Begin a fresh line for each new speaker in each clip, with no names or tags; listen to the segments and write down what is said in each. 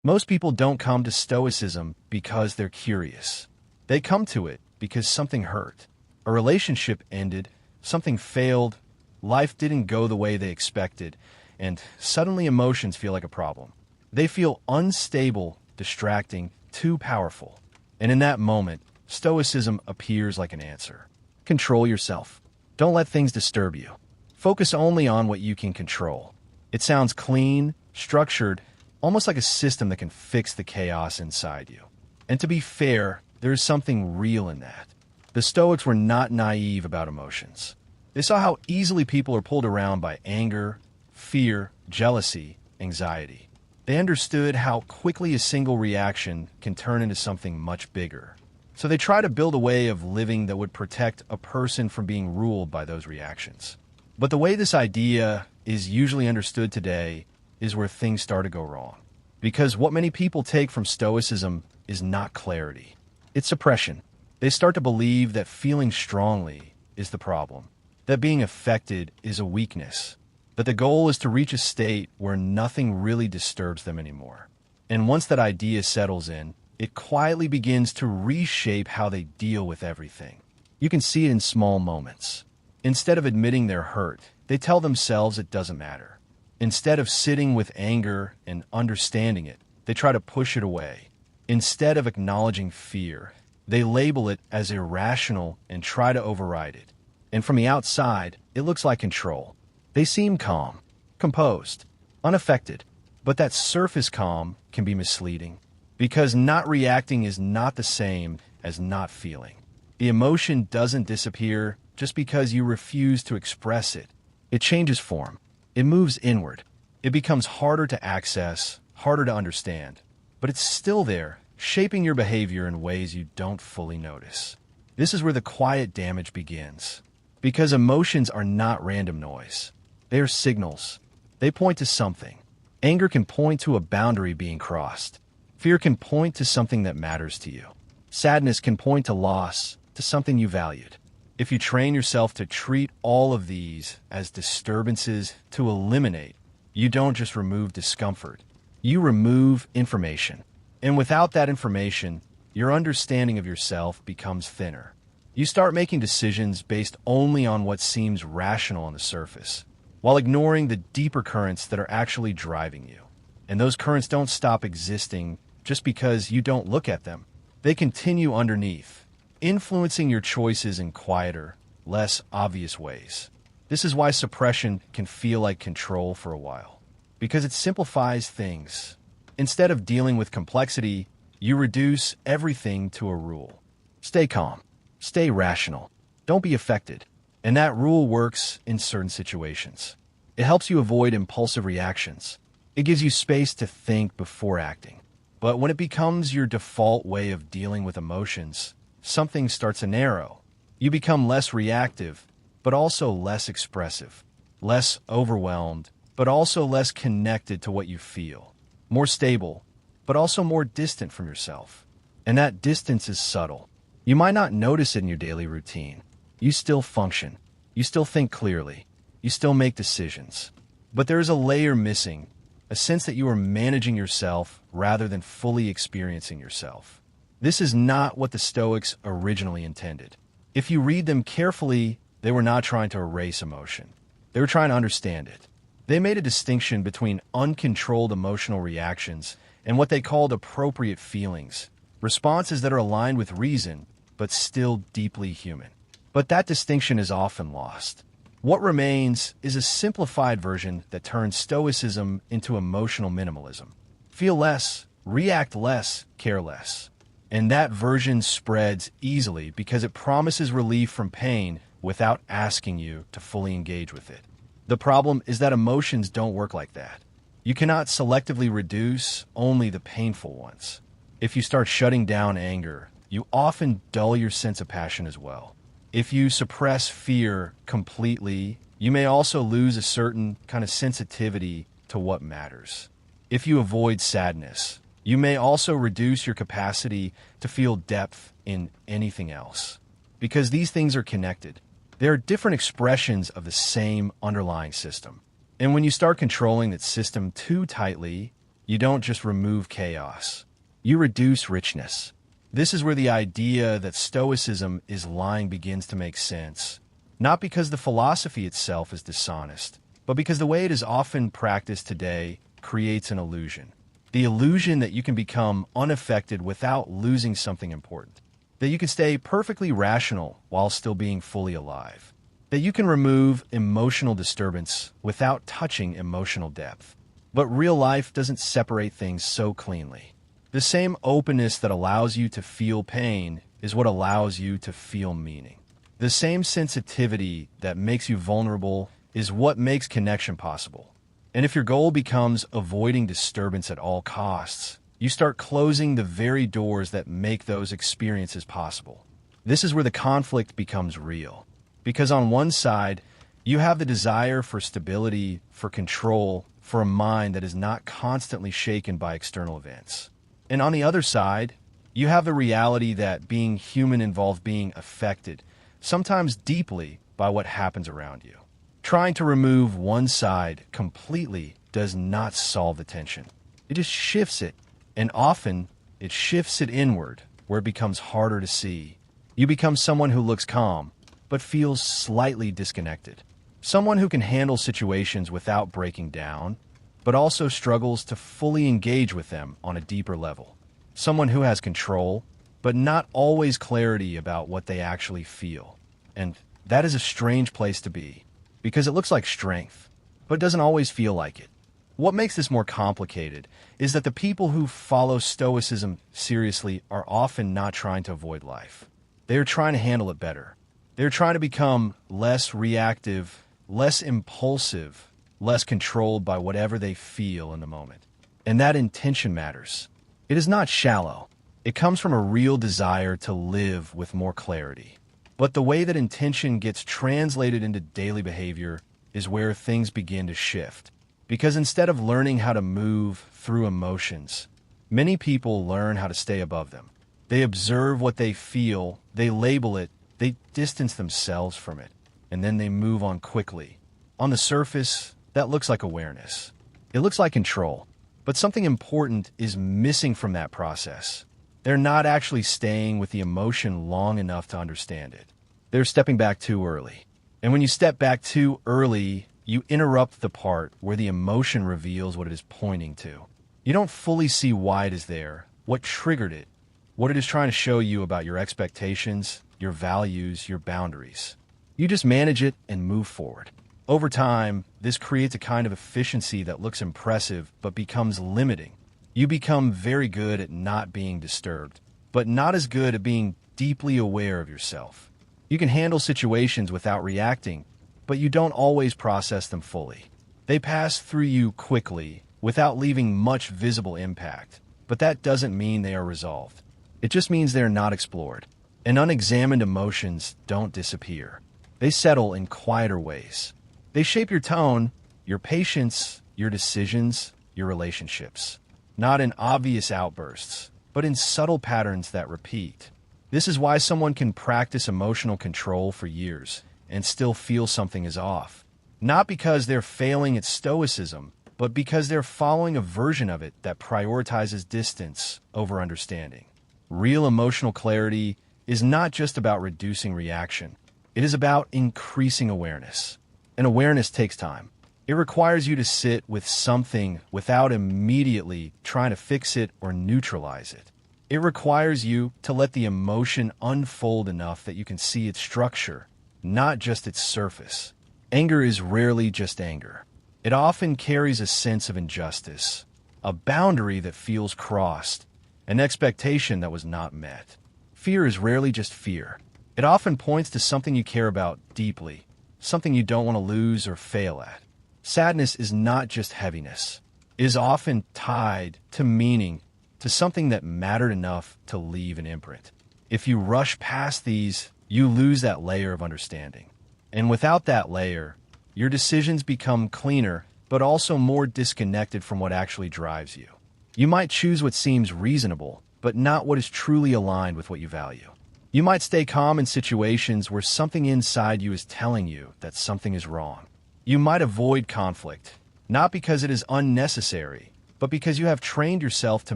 Most people don't come to Stoicism because they're curious. They come to it because something hurt. A relationship ended, something failed, life didn't go the way they expected, and suddenly emotions feel like a problem. They feel unstable, distracting, too powerful. And in that moment, Stoicism appears like an answer. Control yourself. Don't let things disturb you. Focus only on what you can control. It sounds clean, structured, almost like a system that can fix the chaos inside you. And to be fair, there is something real in that. The Stoics were not naive about emotions. They saw how easily people are pulled around by anger, fear, jealousy, anxiety. They understood how quickly a single reaction can turn into something much bigger. So they try to build a way of living that would protect a person from being ruled by those reactions. But the way this idea is usually understood today is where things start to go wrong. Because what many people take from Stoicism is not clarity. It's suppression. They start to believe that feeling strongly is the problem, that being affected is a weakness, that the goal is to reach a state where nothing really disturbs them anymore. And once that idea settles in, it quietly begins to reshape how they deal with everything. You can see it in small moments. Instead of admitting they're hurt, they tell themselves it doesn't matter. Instead of sitting with anger and understanding it, they try to push it away. Instead of acknowledging fear, they label it as irrational and try to override it. And from the outside, it looks like control. They seem calm, composed, unaffected. But that surface calm can be misleading, because not reacting is not the same as not feeling. The emotion doesn't disappear just because you refuse to express it. It changes form. It moves inward. It becomes harder to access, harder to understand. But it's still there, shaping your behavior in ways you don't fully notice. This is where the quiet damage begins. Because emotions are not random noise. They are signals. They point to something. Anger can point to a boundary being crossed. Fear can point to something that matters to you. Sadness can point to loss, to something you valued. If you train yourself to treat all of these as disturbances to eliminate, you don't just remove discomfort. You remove information. And without that information, your understanding of yourself becomes thinner. You start making decisions based only on what seems rational on the surface, while ignoring the deeper currents that are actually driving you. And those currents don't stop existing just because you don't look at them. They continue underneath, influencing your choices in quieter, less obvious ways. This is why suppression can feel like control for a while, because it simplifies things. Instead of dealing with complexity, you reduce everything to a rule. Stay calm. Stay rational. Don't be affected. And that rule works in certain situations. It helps you avoid impulsive reactions. It gives you space to think before acting. But when it becomes your default way of dealing with emotions, something starts to narrow. You become less reactive, but also less expressive. Less overwhelmed, but also less connected to what you feel. More stable, but also more distant from yourself. And that distance is subtle. You might not notice it in your daily routine. You still function. You still think clearly. You still make decisions. But there is a layer missing, a sense that you are managing yourself rather than fully experiencing yourself. This is not what the Stoics originally intended. If you read them carefully, they were not trying to erase emotion. They were trying to understand it. They made a distinction between uncontrolled emotional reactions and what they called appropriate feelings, responses that are aligned with reason, but still deeply human. But that distinction is often lost. What remains is a simplified version that turns Stoicism into emotional minimalism. Feel less, react less, care less. And that version spreads easily because it promises relief from pain without asking you to fully engage with it. The problem is that emotions don't work like that. You cannot selectively reduce only the painful ones. If you start shutting down anger, you often dull your sense of passion as well. If you suppress fear completely, you may also lose a certain kind of sensitivity to what matters. If you avoid sadness, you may also reduce your capacity to feel depth in anything else. Because these things are connected. They are different expressions of the same underlying system. And when you start controlling that system too tightly, You don't just remove chaos. You reduce richness. This is where the idea that Stoicism is lying begins to make sense. Not because the philosophy itself is dishonest, but because the way it is often practiced today creates an illusion. The illusion that you can become unaffected without losing something important. That you can stay perfectly rational while still being fully alive. That you can remove emotional disturbance without touching emotional depth. But real life doesn't separate things so cleanly. The same openness that allows you to feel pain is what allows you to feel meaning. The same sensitivity that makes you vulnerable is what makes connection possible. And if your goal becomes avoiding disturbance at all costs, you start closing the very doors that make those experiences possible. This is where the conflict becomes real. Because on one side, you have the desire for stability, for control, for a mind that is not constantly shaken by external events. And on the other side, you have the reality that being human involves being affected, sometimes deeply, by what happens around you. Trying to remove one side completely does not solve the tension. It just shifts it, and often it shifts it inward, where it becomes harder to see. You become someone who looks calm, but feels slightly disconnected. Someone who can handle situations without breaking down, but also struggles to fully engage with them on a deeper level. Someone who has control, but not always clarity about what they actually feel. And that is a strange place to be, because it looks like strength, but doesn't always feel like it. What makes this more complicated is that the people who follow Stoicism seriously are often not trying to avoid life. They are trying to handle it better. They're trying to become less reactive, less impulsive, less controlled by whatever they feel in the moment. And that intention matters. It is not shallow. It comes from a real desire to live with more clarity. But the way that intention gets translated into daily behavior is where things begin to shift. Because instead of learning how to move through emotions, many people learn how to stay above them. They observe what they feel, they label it, they distance themselves from it, and then they move on quickly. On the surface, that looks like awareness. It looks like control. But something important is missing from that process. They're not actually staying with the emotion long enough to understand it. They're stepping back too early. And when you step back too early, you interrupt the part where the emotion reveals what it is pointing to. You don't fully see why it is there, what triggered it, what it is trying to show you about your expectations, your values, your boundaries. You just manage it and move forward. Over time, this creates a kind of efficiency that looks impressive but becomes limiting. You become very good at not being disturbed, but not as good at being deeply aware of yourself. You can handle situations without reacting, but you don't always process them fully. They pass through you quickly, without leaving much visible impact, but that doesn't mean they are resolved. It just means they are not explored. And unexamined emotions don't disappear. They settle in quieter ways. They shape your tone, your patience, your decisions, your relationships. Not in obvious outbursts, but in subtle patterns that repeat. This is why someone can practice emotional control for years and still feel something is off. Not because they're failing at Stoicism, but because they're following a version of it that prioritizes distance over understanding. Real emotional clarity is not just about reducing reaction. It is about increasing awareness. And awareness takes time. It requires you to sit with something without immediately trying to fix it or neutralize it. It requires you to let the emotion unfold enough that you can see its structure, not just its surface. Anger is rarely just anger. It often carries a sense of injustice, a boundary that feels crossed, an expectation that was not met. Fear is rarely just fear. It often points to something you care about deeply, something you don't want to lose or fail at. Sadness is not just heaviness. It is often tied to meaning, to something that mattered enough to leave an imprint. If you rush past these, you lose that layer of understanding. And without that layer, your decisions become cleaner, but also more disconnected from what actually drives you. You might choose what seems reasonable, but not what is truly aligned with what you value. You might stay calm in situations where something inside you is telling you that something is wrong. You might avoid conflict, not because it is unnecessary, but because you have trained yourself to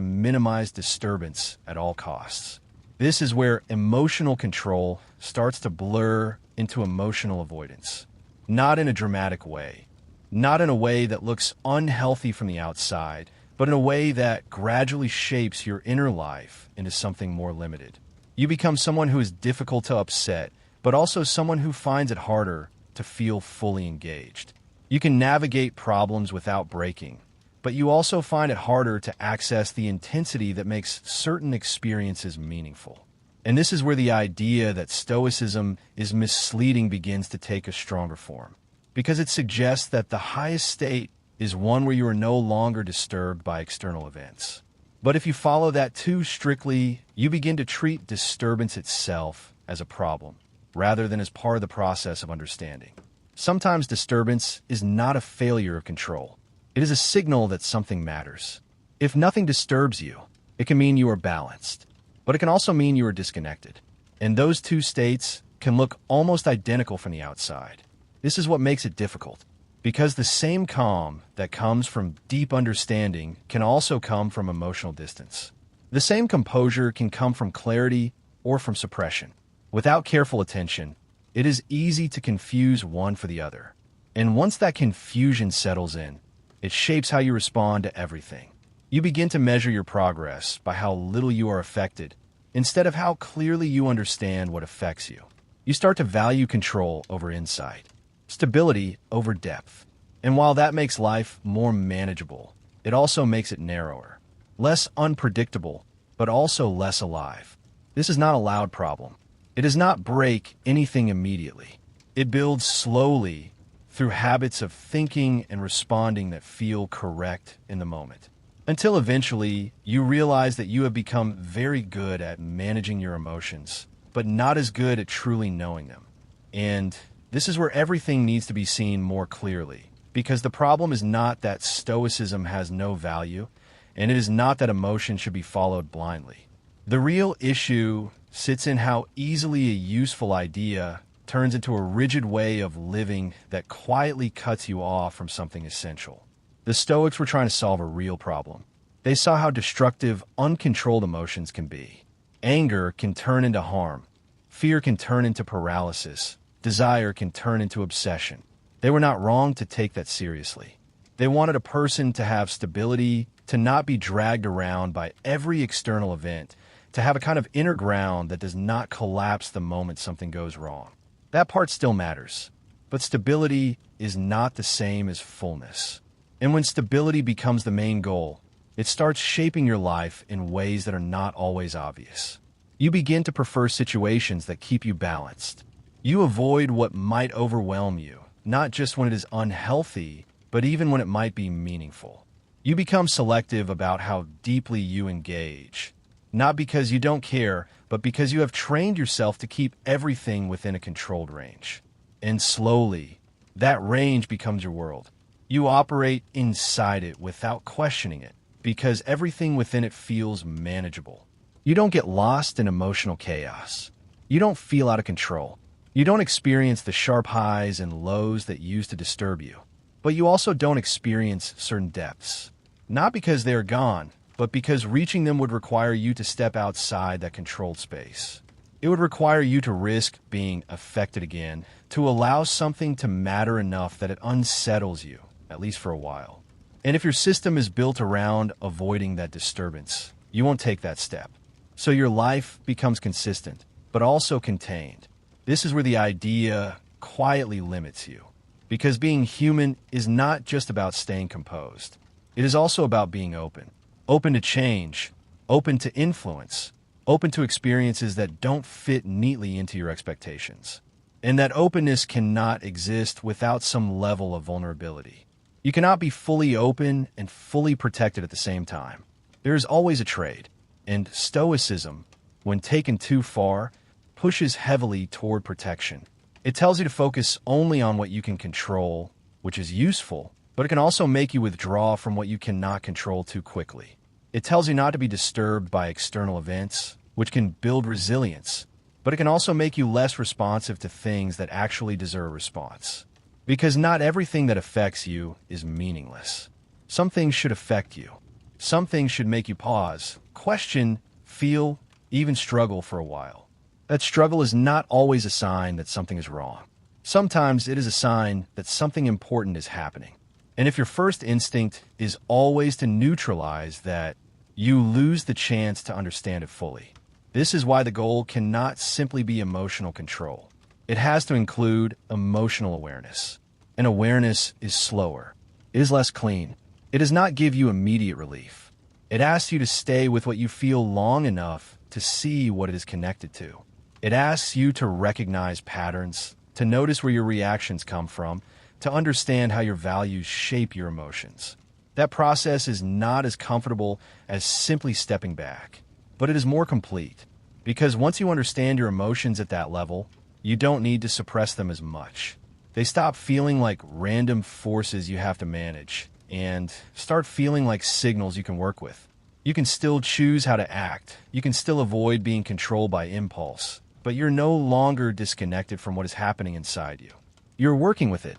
minimize disturbance at all costs. This is where emotional control starts to blur into emotional avoidance. Not in a dramatic way, not in a way that looks unhealthy from the outside, but in a way that gradually shapes your inner life into something more limited. You become someone who is difficult to upset, but also someone who finds it harder to feel fully engaged. You can navigate problems without breaking, but you also find it harder to access the intensity that makes certain experiences meaningful. And this is where the idea that Stoicism is misleading begins to take a stronger form, because it suggests that the highest state is one where you are no longer disturbed by external events. But if you follow that too strictly, you begin to treat disturbance itself as a problem, rather than as part of the process of understanding. Sometimes disturbance is not a failure of control. It is a signal that something matters. If nothing disturbs you, it can mean you are balanced, but it can also mean you are disconnected. And those two states can look almost identical from the outside. This is what makes it difficult, because the same calm that comes from deep understanding can also come from emotional distance. The same composure can come from clarity or from suppression. Without careful attention, it is easy to confuse one for the other. And once that confusion settles in, it shapes how you respond to everything. You begin to measure your progress by how little you are affected, instead of how clearly you understand what affects you. You start to value control over insight, stability over depth. And while that makes life more manageable, it also makes it narrower, less unpredictable, but also less alive. This is not a loud problem. It does not break anything immediately. It builds slowly through habits of thinking and responding that feel correct in the moment, until eventually you realize that you have become very good at managing your emotions, but not as good at truly knowing them. And this is where everything needs to be seen more clearly, because the problem is not that Stoicism has no value, and it is not that emotion should be followed blindly. The real issue sits in how easily a useful idea turns into a rigid way of living that quietly cuts you off from something essential. The Stoics were trying to solve a real problem. They saw how destructive uncontrolled emotions can be. Anger can turn into harm. Fear can turn into paralysis. Desire can turn into obsession. They were not wrong to take that seriously. They wanted a person to have stability, to not be dragged around by every external event, to have a kind of inner ground that does not collapse the moment something goes wrong. That part still matters, but stability is not the same as fullness. And when stability becomes the main goal, it starts shaping your life in ways that are not always obvious. You begin to prefer situations that keep you balanced. You avoid what might overwhelm you, not just when it is unhealthy, but even when it might be meaningful. You become selective about how deeply you engage, not because you don't care, but because you have trained yourself to keep everything within a controlled range. And slowly, that range becomes your world. You operate inside it without questioning it, because everything within it feels manageable. You don't get lost in emotional chaos. You don't feel out of control. You don't experience the sharp highs and lows that used to disturb you. But you also don't experience certain depths. Not because they are gone, but because reaching them would require you to step outside that controlled space. It would require you to risk being affected again, to allow something to matter enough that it unsettles you, at least for a while. And if your system is built around avoiding that disturbance, you won't take that step. So your life becomes consistent, but also contained. This is where the idea quietly limits you, because being human is not just about staying composed. It is also about being open. Open to change, open to influence, open to experiences that don't fit neatly into your expectations. And that openness cannot exist without some level of vulnerability. You cannot be fully open and fully protected at the same time. There is always a trade, and Stoicism, when taken too far, pushes heavily toward protection. It tells you to focus only on what you can control, which is useful, but it can also make you withdraw from what you cannot control too quickly. It tells you not to be disturbed by external events, which can build resilience, but it can also make you less responsive to things that actually deserve a response. Because not everything that affects you is meaningless. Some things should affect you, Some things should make you pause, question, feel, even struggle for a while. That struggle is not always a sign that something is wrong. Sometimes it is a sign that something important is happening. And if your first instinct is always to neutralize that, you lose the chance to understand it fully. This is why the goal cannot simply be emotional control. It has to include emotional awareness. And awareness is slower. It is less clean. It does not give you immediate relief. It asks you to stay with what you feel long enough to see what it is connected to. It asks you to recognize patterns, to notice where your reactions come from, to understand how your values shape your emotions. That process is not as comfortable as simply stepping back, but it is more complete. Because once you understand your emotions at that level, you don't need to suppress them as much. They stop feeling like random forces you have to manage and start feeling like signals you can work with. You can still choose how to act. You can still avoid being controlled by impulse, but you're no longer disconnected from what is happening inside you. You're working with it,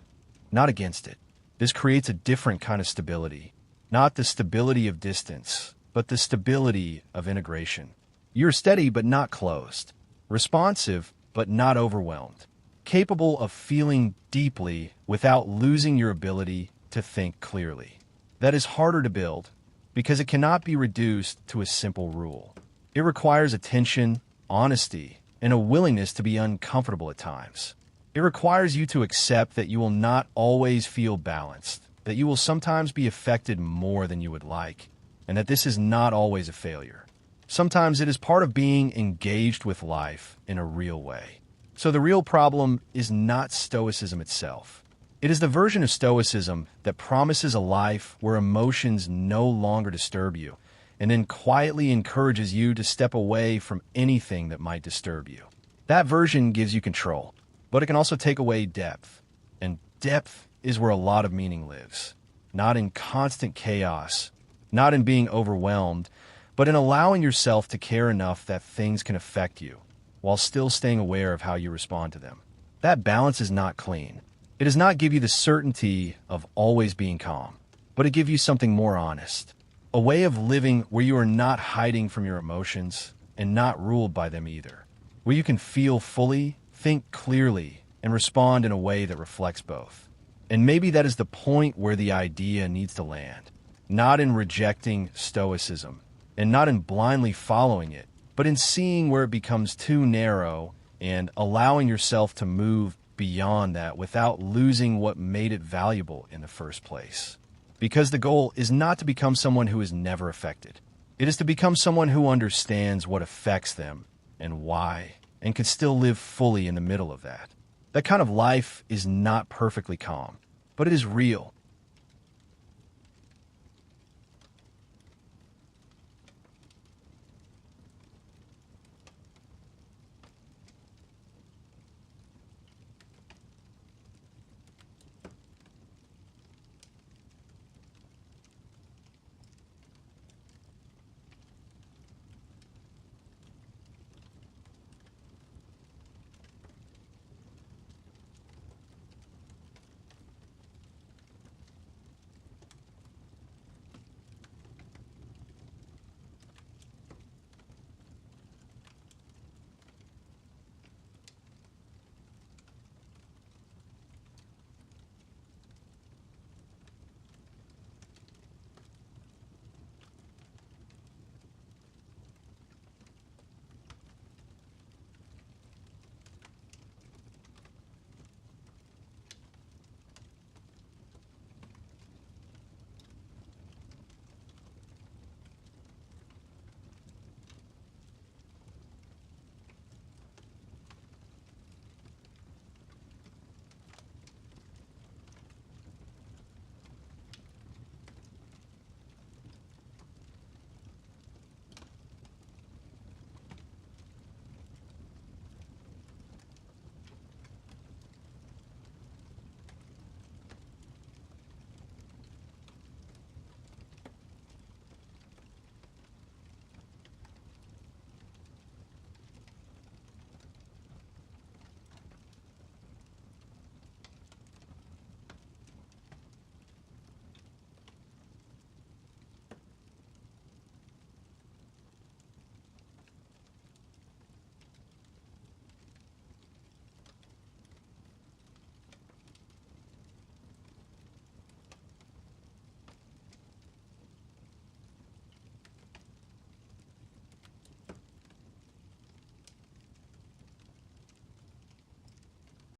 not against it. This creates a different kind of stability, not the stability of distance, but the stability of integration. You're steady but not closed, responsive but not overwhelmed, capable of feeling deeply without losing your ability to think clearly. That is harder to build because it cannot be reduced to a simple rule. It requires attention, honesty, and a willingness to be uncomfortable at times. It requires you to accept that you will not always feel balanced, that you will sometimes be affected more than you would like, and that this is not always a failure. Sometimes it is part of being engaged with life in a real way. So the real problem is not Stoicism itself. It is the version of Stoicism that promises a life where emotions no longer disturb you, and then quietly encourages you to step away from anything that might disturb you. That version gives you control, but it can also take away depth. And depth is where a lot of meaning lives. Not in constant chaos, not in being overwhelmed, but in allowing yourself to care enough that things can affect you, while still staying aware of how you respond to them. That balance is not clean. It does not give you the certainty of always being calm, but it gives you something more honest. A way of living where you are not hiding from your emotions and not ruled by them either. Where you can feel fully, think clearly, and respond in a way that reflects both. And maybe that is the point where the idea needs to land. Not in rejecting Stoicism, and not in blindly following it, but in seeing where it becomes too narrow and allowing yourself to move beyond that without losing what made it valuable in the first place. Because the goal is not to become someone who is never affected. It is to become someone who understands what affects them and why, and can still live fully in the middle of that. That kind of life is not perfectly calm, but it is real.